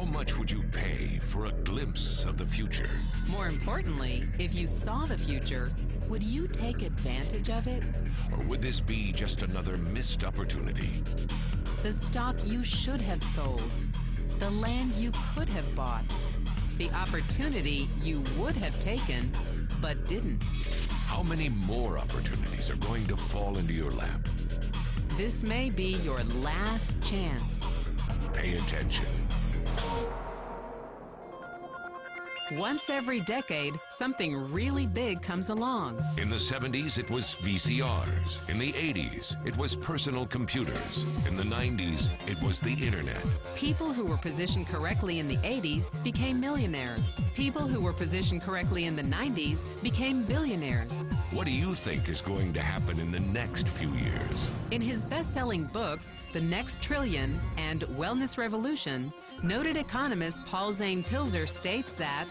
How much would you pay for a glimpse of the future? More importantly, if you saw the future, would you take advantage of it? Or would this be just another missed opportunity? The stock you should have sold, the land you could have bought, the opportunity you would have taken but didn't. How many more opportunities are going to fall into your lap? This may be your last chance. Pay attention. Once every decade, something really big comes along. In the 70s, it was VCRs. In the 80s, it was personal computers. In the 90s, it was the internet. People who were positioned correctly in the 80s became millionaires. People who were positioned correctly in the 90s became billionaires. What do you think is going to happen in the next few years? In his best-selling books, The Next Trillion and Wellness Revolution, noted economist Paul Zane Pilzer states that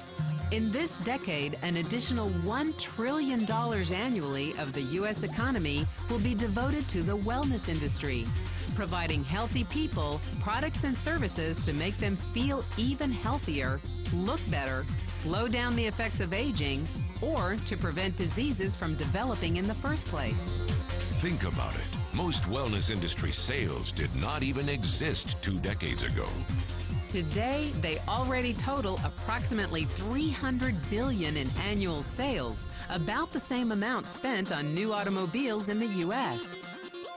in this decade, an additional $1 trillion annually of the U.S. economy will be devoted to the wellness industry, providing healthy people products and services to make them feel even healthier, look better, slow down the effects of aging, or to prevent diseases from developing in the first place. Think about it. Most wellness industry sales did not even exist 2 decades ago. Today, they already total approximately $300 billion in annual sales, about the same amount spent on new automobiles in the U.S.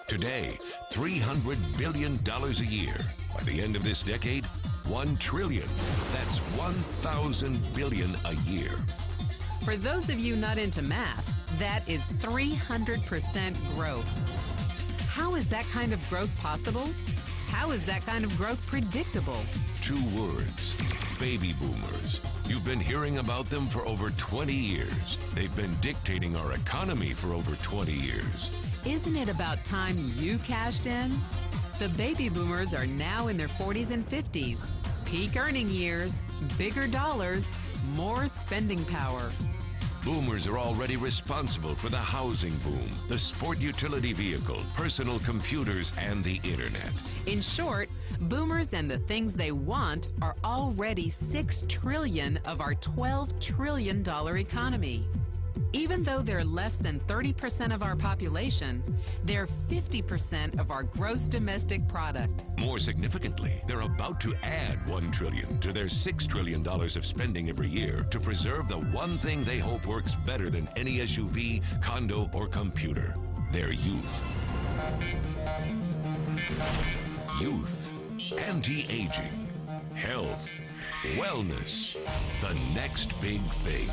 Today, $300 billion a year. By the end of this decade, $1 trillion. That's 1,000 billion a year. For those of you not into math, that is 300% growth. How is that kind of growth possible? How is that kind of growth predictable? 2 words: baby boomers. You've been hearing about them for over 20 years. They've been dictating our economy for over 20 years. Isn't it about time you cashed in? The baby boomers are now in their 40s and 50s. Peak earning years, bigger dollars, more spending power. Boomers are already responsible for the housing boom, the sport utility vehicle, personal computers, and the internet. In short, boomers and the things they want are already $6 trillion of our $12 trillion economy. Even though they're less than 30% of our population, they're 50% of our gross domestic product. More significantly, they're about to add $1 trillion to their $6 trillion of spending every year to preserve the one thing they hope works better than any SUV, condo, or computer: their youth. Youth, anti-aging, health, wellness, the next big thing.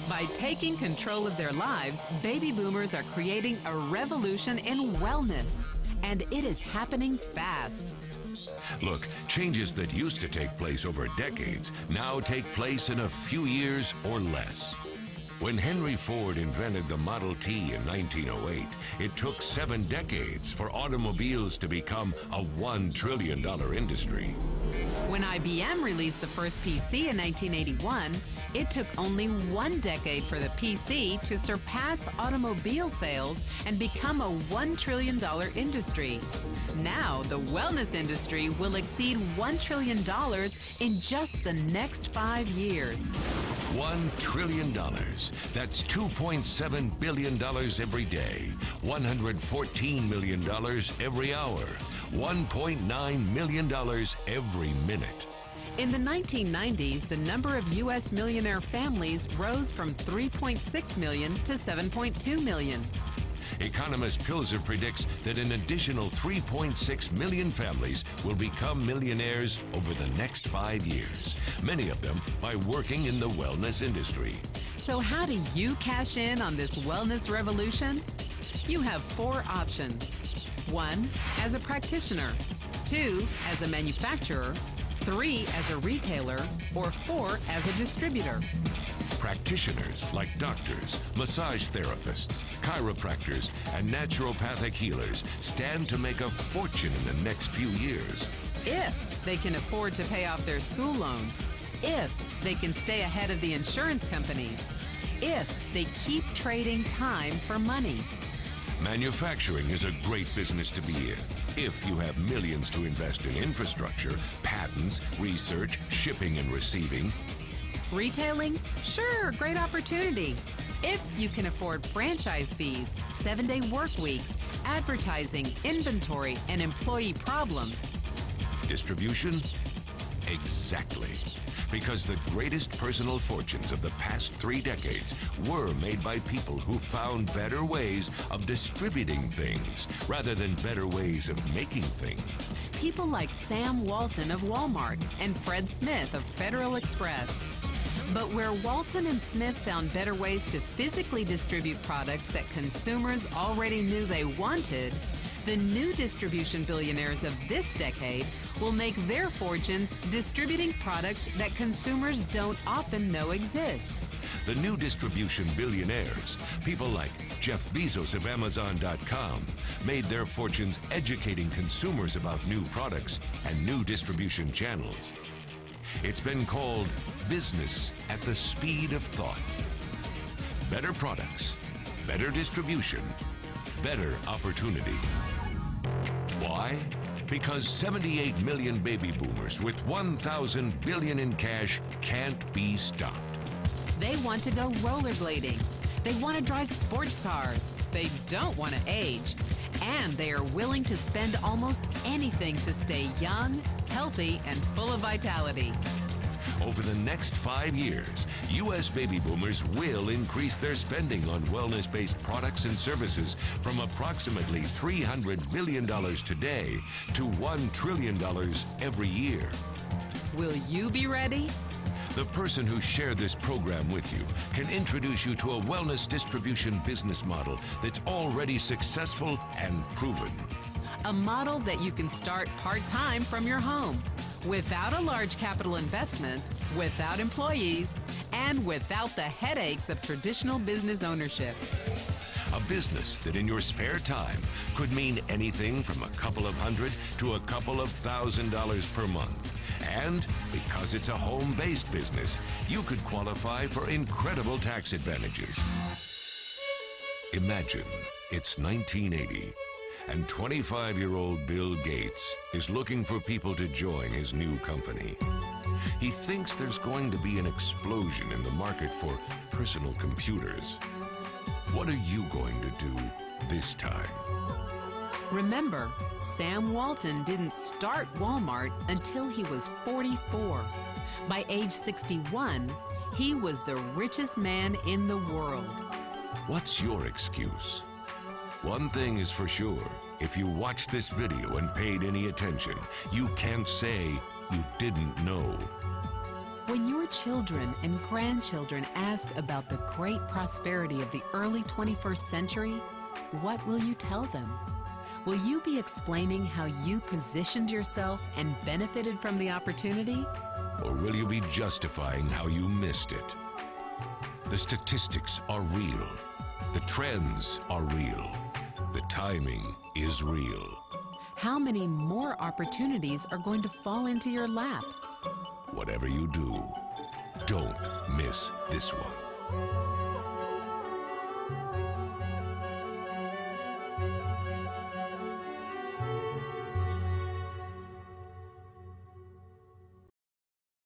By taking control of their lives, baby boomers are creating a revolution in wellness, and it is happening fast. Look, changes that used to take place over decades now take place in a few years or less. When Henry Ford invented the Model T in 1908, it took 7 decades for automobiles to become a $1 trillion industry. When IBM released the first PC in 1981, it took only 1 decade for the PC to surpass automobile sales and become a $1 trillion industry. Now, the wellness industry will exceed $1 trillion in just the next 5 years. $1 trillion. That's $2.7 billion every day, $114 million every hour, $1.9 million every minute. In the 1990s, the number of U.S. millionaire families rose from 3.6 million to 7.2 million. Economist Pilzer predicts that an additional 3.6 million families will become millionaires over the next 5 years, many of them by working in the wellness industry. So how do you cash in on this wellness revolution? You have 4 options. 1, as a practitioner. 2, as a manufacturer. 3, as a retailer. Or 4, as a distributor. Practitioners like doctors, massage therapists, chiropractors, and naturopathic healers stand to make a fortune in the next few years. If they can afford to pay off their school loans. If they can stay ahead of the insurance companies. If they keep trading time for money. Manufacturing is a great business to be in if you have millions to invest in infrastructure, patents, research, shipping and receiving. Retailing? Sure, great opportunity. If you can afford franchise fees, 7-day work weeks, advertising, inventory, and employee problems. Distribution? Exactly. Because the greatest personal fortunes of the past 3 decades were made by people who found better ways of distributing things rather than better ways of making things. People like Sam Walton of Walmart and Fred Smith of Federal Express. But where Walton and Smith found better ways to physically distribute products that consumers already knew they wanted, the new distribution billionaires of this decade will make their fortunes distributing products that consumers don't often know exist. The new distribution billionaires, people like Jeff Bezos of Amazon.com, made their fortunes educating consumers about new products and new distribution channels. It's been called business at the speed of thought. Better products, better distribution, better opportunity. Why? Because 78 million baby boomers with 1,000 billion in cash can't be stopped. They want to go rollerblading. They want to drive sports cars. They don't want to age. And they are willing to spend almost anything to stay young, healthy, and full of vitality. Over the next 5 years, U.S. baby boomers will increase their spending on wellness-based products and services from approximately $300 billion today to $1 trillion every year. Will you be ready? The person who shared this program with you can introduce you to a wellness distribution business model that's already successful and proven. A model that you can start part-time from your home, without a large capital investment, without employees, and without the headaches of traditional business ownership. A business that in your spare time could mean anything from a couple of hundred to a couple of $1,000s per month. And because it's a home-based business, you could qualify for incredible tax advantages. Imagine it's 1980. And 25-year-old Bill Gates is looking for people to join his new company. He thinks there's going to be an explosion in the market for personal computers. What are you going to do this time? Remember, Sam Walton didn't start Walmart until he was 44. By age 61, he was the richest man in the world. What's your excuse? One thing is for sure, if you watched this video and paid any attention, you can't say you didn't know. When your children and grandchildren ask about the great prosperity of the early 21st century, what will you tell them? Will you be explaining how you positioned yourself and benefited from the opportunity? Or will you be justifying how you missed it? The statistics are real. The trends are real. The timing is real. How many more opportunities are going to fall into your lap? Whatever you do, don't miss this one.